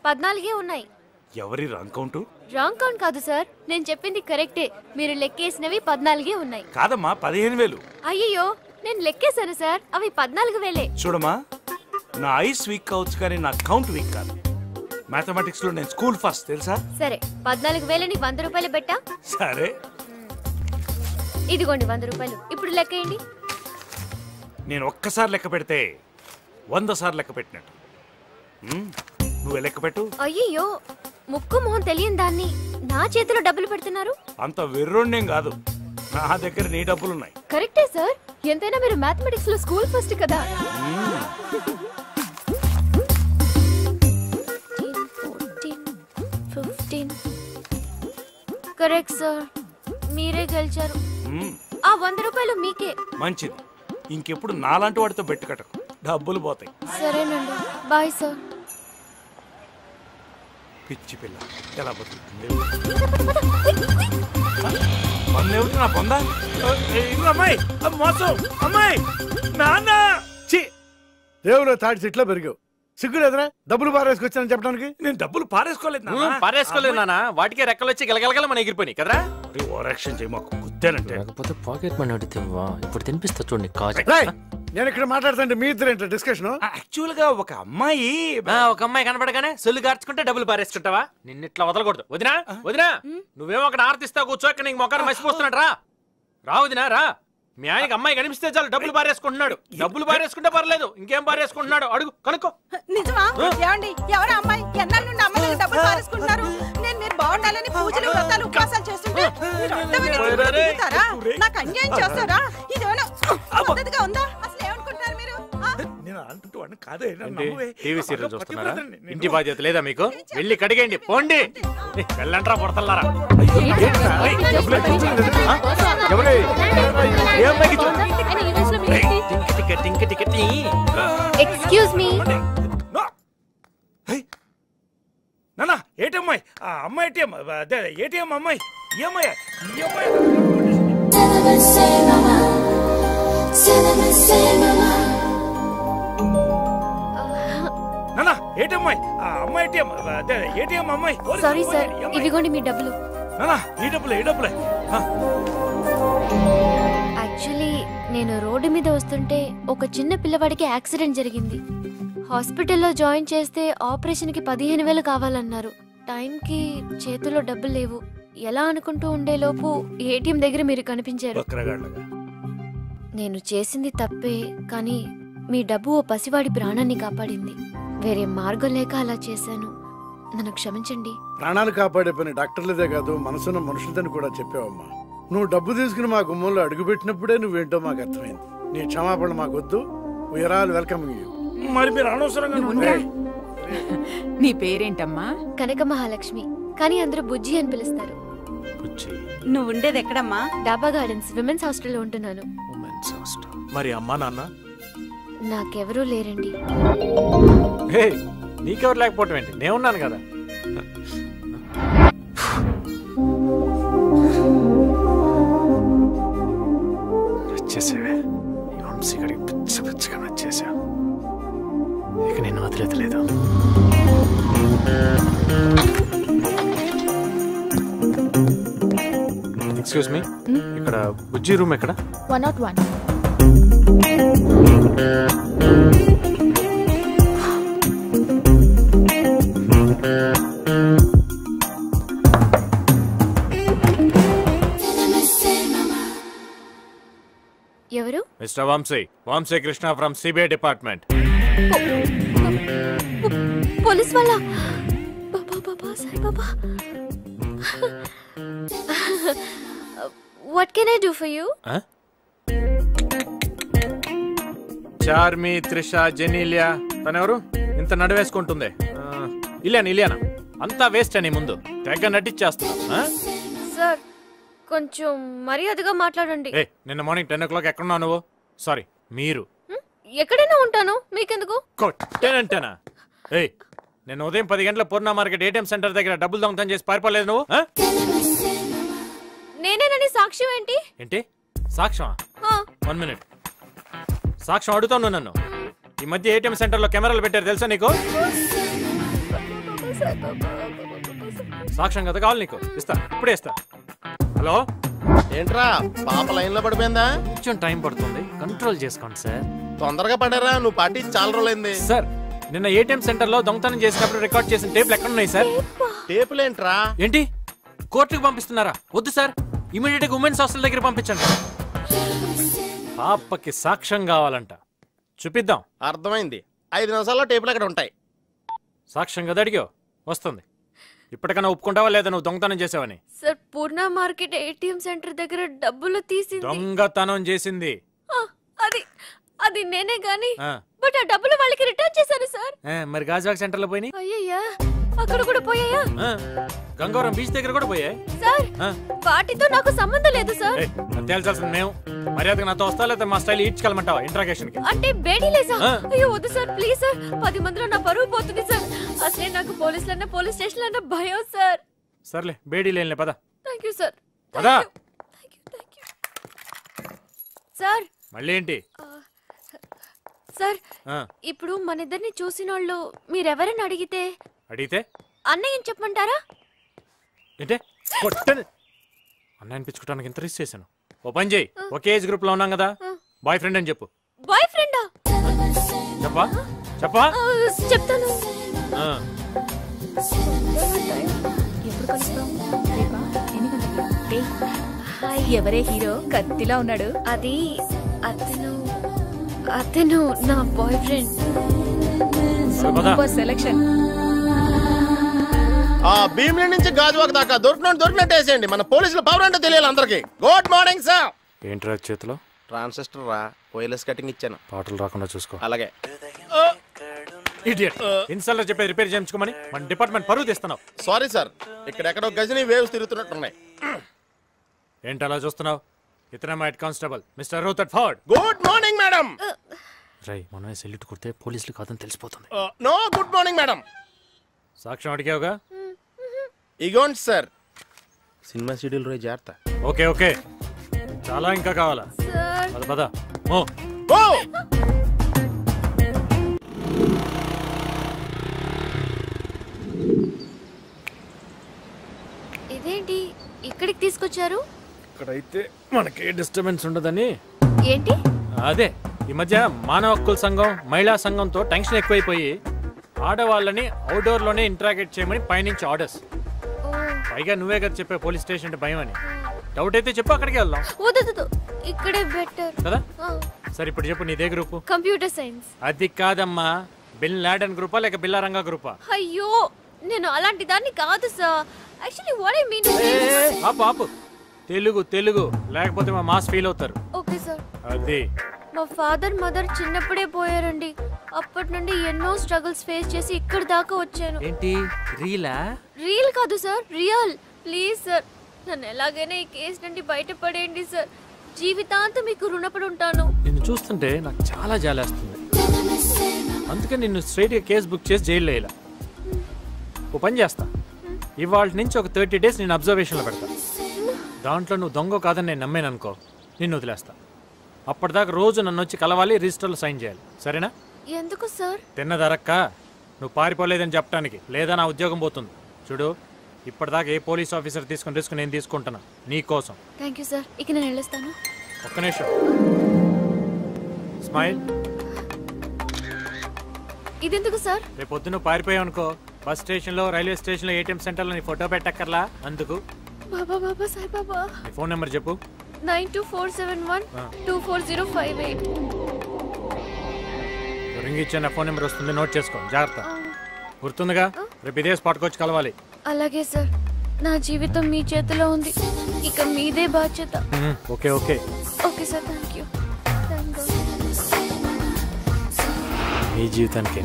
14 ఉన్నాయి. ఎవరి wrong count? Wrong count కాదు సార్, నేను చెప్పింది కరెక్టే. మీరు లెక్కేసినవి 14 ఉన్నాయి. కాదమ్మా 15,000. అయ్యో నేను లెక్కేశాను సార్, అవి 14,000. చూడమ్మా, నా ఐస్ వీక్ కావచ్చు కానీ నా కౌంట్ వీక్ కాదు. మ్యాథమెటిక్స్ లో నేను స్కూల్ ఫస్ట్ తెలుసా? సరే 14,000ని 100 రూపాయలు పెట్టా. సరే ఇదిగోండి 100 రూపాయలు. ఇప్పుడు లెక్కేయండి. నేను ఒక్కసారి లెక్క పెడితే 100 సార్లు లెక్క పెట్టినట్టు. నువ్వే లెక్క పెట్టు. అయ్యో ముక్కు మొహం తెలియని దాన్ని నా చేతిలో డబ్బులు పెడుతున్నారు. అంత వెర్రోణ్యం కాదు, నా దగ్గర నీ డబ్బులున్నాయి. కరెక్టే సార్, ఎంతైనా మీరు మ్యాథమెటిక్స్ లో స్కూల్ ఫస్ట్ కదా. 15 కరెక్ట్ సార్, మీరే గెలిచారు. ఆ 100 రూపాయలు మీకే. మంచిది, ఇంకెప్పుడు నాలాంటి వాడితో బెట్టు కట్టకు, డబ్బులు పోతాయి. సరేనండి, బాయ్ సార్. పిచ్చి పిల్ల ఎలా బతుకుతుంది? నా పొందా అమ్మాయి, మోసం అమ్మాయి. నాన్న దేవుడు తాడి చెట్లో పెరిగావు, సిగ్గులేదురా డబ్బులు పారేసుకొచ్చానని చెప్పడానికి? నేను డబ్బులు పారేసుకోలేదు నాన్న, వాటికే రెక్కలు వచ్చి గలగలగల మన ఎగిరిపోయి కదరా. ఓవరాక్షన్ చేయి, మాకు గుద్దానంటే. లేకపోతే పాకెట్ మనీ అడిగితేవా, ఇప్పుడు తినిపిస్తా చూడండి. నేను ఇక్కడ మాట్లాడుతుంటే మీ ఇద్దరు ఏంటో డిస్కషన్? యాక్చువల్ గా ఒక అమ్మాయి కనపడగానే సొల్లు గార్చుకుంటే డబ్బులు పారేసుకుంటావా? నిన్నిట్లా వదలకూడదు. వదినా వదినా, నువ్వేమో అక్కడ ఆర్తిస్తా కూర్చో, ఇక్కడ నీకు మొక్కను మసిపోస్తున్నాడు. రా వదినా రా. మీ ఆయనకి అమ్మాయి కనిపిస్తే చాలు డబ్బులు పారేసుకుంటున్నాడు. డబ్బులు పారేసుకుంటే పర్లేదు, ఇంకేం పారేసుకుంటున్నాడు అడుగు, కనుక్కో. నిజమా? ఏమండి, ఎవరు అమ్మాయి? ఎన్నాళ్ళ నుండి అమ్మాయిలకు డబ్బులు పారేసుకుంటున్నారు? నేను మీరు బాగుండాలని పూజలు వ్రతాలు ఉపవాసాలు చేస్తుంటే నాకు అన్యాయం చేస్తారా? ఇదేమైనా పద్ధతిగా ఉందా? అసలు ఏమనుకుంటున్నారు మీరు? టీవీ సీరియల్ చూస్తున్నారా? ఇంటి బాధ్యత లేదా మీకు? వెళ్ళి కడిగండి పోండి. వెళ్ళంట్రా పొడతల్లారా. Excuse me. నాన్న ఏటమ్మాయి? ఆ అమ్మాయి ఏటీఎం అమ్మాయి. ఈ అమ్మాయి నాన్న ఏటమ్మాయి? ఆ అమ్మాయి ఏటీఎం అమ్మాయి. సారీ సార్, ఇదిగోండి మీ డబ్బులు. నాన్న ఈ డబ్బులే, ఈ డబ్బులే. యాక్చువల్లీ నేను రోడ్డు మీద వస్తుంటే ఒక చిన్న పిల్లవాడికి యాక్సిడెంట్ జరిగింది. హాస్పిటల్లో జాయిన్ చేస్తే ఆపరేషన్కి 15,000 కావాలన్నారు. టైంకి చేతిలో డబ్బులు లేవు. ఎలా అనుకుంటూ ఉండేలోపు ఏటీఎం దగ్గర మీరు కనిపించారు. నేను చేసింది తప్పే, కానీ మీ డబ్బు ఓ పసివాడి ప్రాణాన్ని కాపాడింది. వేరే మార్గం లేక అలా చేశాను, నన్ను క్షమించండి. ప్రాణాలు కాపాడే పని డాక్టర్లదే కాదు, మనసున్న మనుషులదని కూడా చెప్పావమ్మా. నువ్వు డబ్బు తీసుకుని మా గుమ్మంలో అడుగుపెట్టినప్పుడే నువ్వేంటో మాకు అర్థమైంది. నీ క్షమాపణ మాకొద్దు. We are all welcoming you. మరి మీరు అనవసరంగా. నీ పేరేంటమ్మా? కనక మహాలక్ష్మి, కానీ అందరూ బుజ్జి అని పిలుస్తారు. నువ్వు ఉండేది ఎక్కడమ్మా? డాబా గార్డెన్స్ విమెన్స్ హాస్టల్లో ఉంటున్నాను. మరి అమ్మా నాన్న? నాకెవరూ లేరండి. నీకెవరు లేకపోవటం ఏంటి? నేనున్నాను కదా. వచ్చేసేవే వంశీగడికి పిచ్చ పిచ్చగా నచ్చేసా. ఇక నేను వదిలేదలేదు. ఎక్స్క్యూజ్ మీ, ఇక్కడ బుజ్జి రూమ్ ఎక్కడ? 101. ఎవరు? Mister Vamsi, Vamsi Krishna from CBI department. Police వాళ్ళ? బాబా బాబా Sai Baba. What can I do for you? Charmi, Trisha, Genelia, తనెవరు ఇంత నడివేసుకుంటుంది? ఇలియానా అంతా వేస్ట్ అని ముందు తెగ నటించేస్తున్నా. సార్ కొంచెం మర్యాదగా మాట్లాడండి. నిన్న మార్నింగ్ 10 o'clock ఎక్కడున్నావు నువ్వు? సారీ, మీరు. ఎక్కడైనా ఉంటాను, మీకెందుకు? కొట్టేనంటేనా? నేను ఉదయం 10 గంటల పూర్ణ మార్కెట్ ఏటీఎం సెంటర్ దగ్గర డబ్బులు దొంగతనం చేసి పారిపోలేదు నువ్వు? నేనేనని సాక్ష్యం ఏంటి? ఏంటి సాక్ష్యమా? 1 minute. సాక్ష్యం అడుగుతాను నన్ను. ఈ మధ్య ఏటీఎం సెంటర్ లో కెమెరాలు పెట్టారు తెలుసా నీకు? సాక్ష్యం కదా కావాలి నీకు? ఇస్తా, ఇప్పుడే ఇస్తా. హలో, ఏంట్రా పాప లైన్ లో పడిపోయిందా? కొంచెం టైం పడుతుంది, కంట్రోల్ చేసుకోండి సార్. తొందరగా పడారా, నువ్వు పార్టీ చాలా రోజులైంది. సార్, నిన్న ఏటీఎం సెంటర్ లో దొంగతనం చేసినప్పుడు రికార్డ్ చేసిన టేపులు ఎక్కడ ఉన్నాయి సార్? టేపులేంట్రా? ఏంటి, కోర్టుకు పంపిస్తున్నారా? వద్దు సార్, ఇమీడియట్ గా ఉమెన్స్ హాస్టల్ దగ్గర పంపించండి. పాపకి సాక్ష్యం కావాలంట, చూపిద్దాం. అర్థమైంది, 5 నిమిషాల్లో టేపులు అక్కడ ఉంటాయి. సాక్ష్యం కదా అడిగావు, వస్తుంది. ఇప్పటికన్నా ఒప్పుకుంటావా లేదా నువ్వు దొంగతనం చేసావని? సార్, పూర్ణ మార్కెట్ ఏటీఎం సెంటర్ దగ్గర డబ్బులు తీసింది దొంగతనం చేసింది ఆ, అది నేనే గాని ఆ. బట్ ఆ డబ్బులు వాళ్ళకి రిటర్న్ చేశాను సార్. మరి గాజువాక్ సెంటర్ లో పోయినాయి, అయ్యయ్యా, అక్కడ కూడా పోయాయా? గంగవరం బీచ్ దగ్గర కూడా పోయాయి. సార్, ఆ. వాటితో నాకు సంబంధం లేదు సార్. అది తేల్చాల్సింది మేము. మర్యాదగా నాతో వస్తా లేదా మా స్టైల్ ఈడ్చుకెళ్ళమంటావా ఇంట్రాగేషన్ కి? అంటే బేడీలేసా? ఆ. అయ్యో వద్దు సార్, ప్లీజ్ సార్. 10 మందిలో నా పరువు పోతుంది సార్. అసలే నాకు పోలీసులన్నా పోలీస్ స్టేషన్ అన్న భయం సార్. సర్లే, బేడీ లేనిలే పద. Thank you sir. పదా. సార్, మళ్ళీ ఏంటి? సార్, ఆ, ఇప్పుడు మన ఇద్దరిని చూసిన వాళ్ళు మీరెవరని అడిగితే అడిగితే అన్నయ్యని చెప్పమంటారా? ఏంటే కొట్టని అన్న అనిపించుకోవడానికి ఇంత రిస్క్ చేశాను. ఓ పని చేయి, ఒకే ఏజ్ గ్రూప్ లో ఉన్నాం కదా, బాయ్ ఫ్రెండ్ అని చెప్పు. బాయ్ ఫ్రెండా? చెప్పా చెప్పా? చెప్తాను. ఆ. ఎప్పుడు కలుస్తాం? రేపా? ఎన్ని గంటలకి? ఎవరే హీరో కత్తిలా ఉన్నాడు? అది అతను నా బాయ్ ఫ్రెండ్. పద. Super selection. ఆ భీమిలి నుంచి గాజువాక్ దాకా దొరికినట్టు వేసేయండి. మన పోలీసుల పవర్ అంటే తెలియాలి అందరికి. Good morning sir. ఏంట్రా చేతిలో? ట్రాన్సిస్టర్ రా, వైర్లెస్ కటింగ్ ఇచ్చాను. పాటలు రాకుండా చూసుకో. అలాగే. ఇడియట్, ఇన్స్టాల్లో చెప్పి రిపేర్ చేయించుకోమని మన డిపార్ట్మెంట్ పరువు తీస్తున్నావు. సారీ సార్, ఇక్కడెక్కడో గజనీ వేవ్స్ తిరుగుతున్నట్టున్నాయి. ఏంటి అలా చూస్తున్నావు? ఇతనే మా head constable Mr Rutherford. Good morning madam. రై, మనమే సెల్యూట్ కొడితే పోలీసులు కాదని తెలిసిపోతుంది. No good morning madam. సాక్ష్యం అడిగావుగా? ఇగోండి సార్, సినిమా షెడ్యూల్ రోజు జాగ్రత్త. ఓకే ఓకే, చాలా ఇంకా కావాలా? సార్, పద పద. ఓ ఓ ఇదేంటి ఇక్కడికి తీసుకొచ్చారు? ఇక్కడైతే మనకి డిస్టర్బెన్స్ ఉండదని. ఏంటి? అదే, ఈ మధ్య మానవ హక్కుల సంఘం, మహిళా సంఘంతో టెన్షన్ ఎక్కువైపోయి ఆడవాళ్ళని అవుట్డోర్ లోనే ఇంటరాగేట్ చేయమని పైనుంచి ఆర్డర్స్. ఓ, పైగా నువ్వే కదా చెప్పే పోలీస్ స్టేషన్ అంటే భయం అని. డౌట్ అయితే చెప్పు, అక్కడికి వెళ్దాం. వద్దు, ఇక్కడే బెటర్ కదా? సరే ఇప్పుడు చెప్పు, నీదే గ్రూపు? Computer science. అది కాదమ్మా, బిన్ లాడెన్ గ్రూపా లేక బిల్లారంగా గ్రూపా? అయ్యో, నేను అలాంటి దాన్ని కాదు sir. Actually what I mean. ఆపు ఆపు, తెలుగు తెలుగు, లేకపోతే మా మాస్ ఫీల్ అవుతారు. Okay sir. అది మా ఫాదర్ మదర్ చిన్నప్పుడే పోయారండి. అప్పటి నుండి ఎన్నో స్ట్రగుల్స్ ఫేస్ చేసి ఇక్కడి దాకా వచ్చాను. ఏంటి, రీలా? రియల్ కాదు సార్, రియల్. ప్లీజ్ సార్, నన్ను ఎలాగైనా ఈ కేసు నుండి బయటపడేయండి సార్. జీవితాంతం మీకు రుణపడి ఉంటాను. నిన్ను చూస్తుంటే నాకు చాలా జాలేస్తుంది. అందుకే నిన్ను స్ట్రైట్గా కేసు బుక్ చేసి జైల్లో వేయాల. ఓ పని చేస్తా, ఇవాళ నుంచి ఒక 30 days నేను అబ్జర్వేషన్లో పెడతా. దాంట్లో నువ్వు దొంగ కాదని నేను నమ్మాను అనుకో, నిన్ను వదిలేస్తా. అప్పటిదాకా రోజు నన్ను వచ్చి కలవాలి, రిజిస్టర్లో సైన్ చేయాలి, సరేనా? ఎందుకు సార్? తిన్నదరక్క, నువ్వు పారిపోలేదని చెప్పడానికి, లేదా నా ఉద్యోగం పోతుంది. చూడు, ఇప్పటిదాకా ఏ పోలీస్ ఆఫీసర్ తీసుకుని రిస్క్ నేను తీసుకుంటున్నా నీ కోసం. థ్యాంక్ యూ సార్, ఇక నేను వెళ్ళొస్తాను. ఒక్క నిమిషం, స్మైల్. ఇదెందుకు సార్? రేపు పొద్దున్న పారిపోయావు అనుకో, బస్ స్టేషన్లో, రైల్వే స్టేషన్లో, ఏటీఎం సెంటర్లో నీ ఫోటో పెట్టక్కర్లా. అందుకు బాబా సాయి బాబా. నీ ఫోన్ నెంబర్ చెప్పు. 9247124058. రింగ్ ఇచ్చే నా ఫోన్ నెంబర్ వస్తుంది, నోట్ చేసుకో, జాగ్రత్త. గుర్తుందిగా? రేపు ఇదే స్పాట్కి వచ్చి కలవాలి. అలాగే సార్, నా జీవితం మీ చేతిలో ఉంది, ఇక మీదే బాధ్యత. Okay okay okay sir, thank you. నీ జీవితానికి